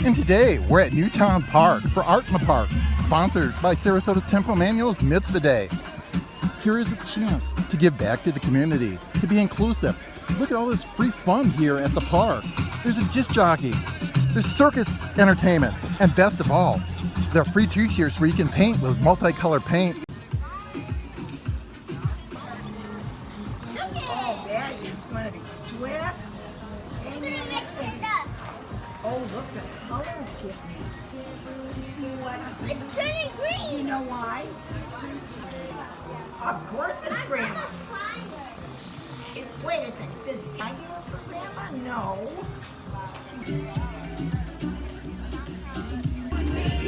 And today we're at Newtown Park for Art in the Park, sponsored by Sarasota's Emanu-El Mitzvah Day. Here is a chance to give back to the community, to be inclusive. Look at all this free fun here at the park. There's a disc jockey, there's circus entertainment, and best of all, there are free t-shirts where you can paint with multicolored paint. Oh, that is going to be swift. We're gonna mix it up. Oh, look, the colors get mixed. You see what? It's turning green. You know why? Of course it's Grandma. Wait a second. Does regular for Grandma? No.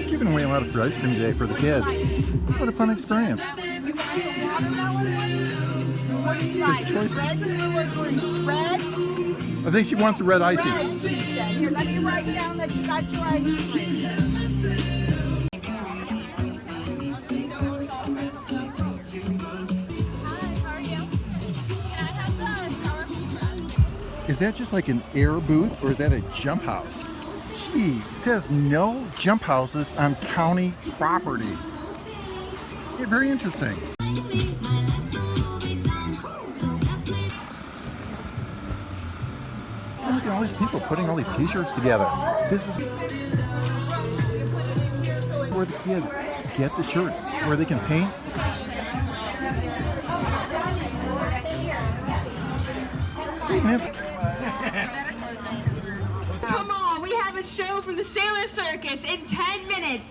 Giving away a lot of free ice cream today for the kids. What a fun experience. You want the watermelon one? What do you like? Red, blue, or green? Red? I think she wants a red icy. Red, she said. Here, let me write down that you got your ice cream. Is that just like an air booth or is that a jump house? Gee, it says no jump houses on county property. Yeah, very interesting. Look at all these people putting all these t-shirts together. This is where the kids get the shirts, where they can paint. Come on, we have a show from the Sailor Circus in 10 minutes.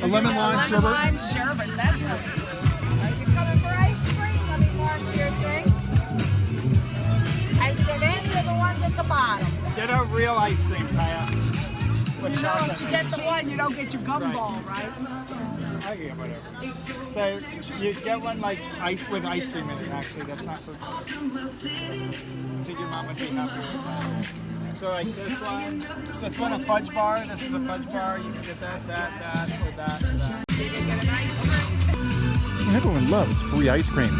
A lemon lime sherbet. Lime sherbet, that's good. Are you coming for ice cream? Let me mark your thing. I get any of the ones at the bottom. Get a real ice cream, Kaya. With You know, chocolate. if you get the one, you don't get your gumball, right? I get whatever. So you get one like ice with ice cream in it. Actually, that's not for. I think your mom would be happy with that. So like this one a fudge bar. This is a fudge bar. You can get that, or that. And everyone loves free ice cream.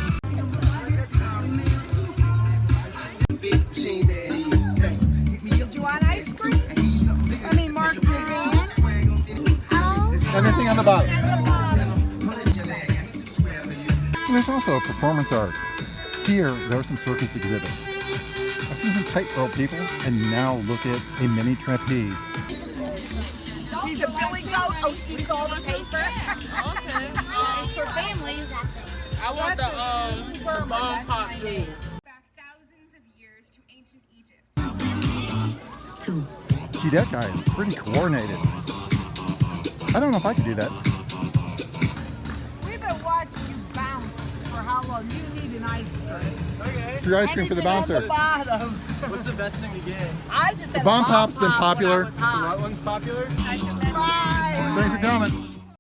Do you want ice cream? I mean, mark your hand. Anything on the bottom. And there's also a performance art. Here, there are some circus exhibits. I've seen some tightrope people, and now look at a mini trapeze. He's a billy goat. Oh, he eats all the paper. Okay, it's for families. I want the bomb pop too. Back thousands of years to ancient Egypt. Gee, that guy is pretty coordinated. I don't know if I could do that. We've been watching you bounce for how long? You need an ice cream. Okay. Free ice cream for the Anything on bouncer. the bottom. What's the best thing to get? I just had The Bomb a Pop's been Pop when I popular. was hot. What one's popular? Bye. Thanks for coming.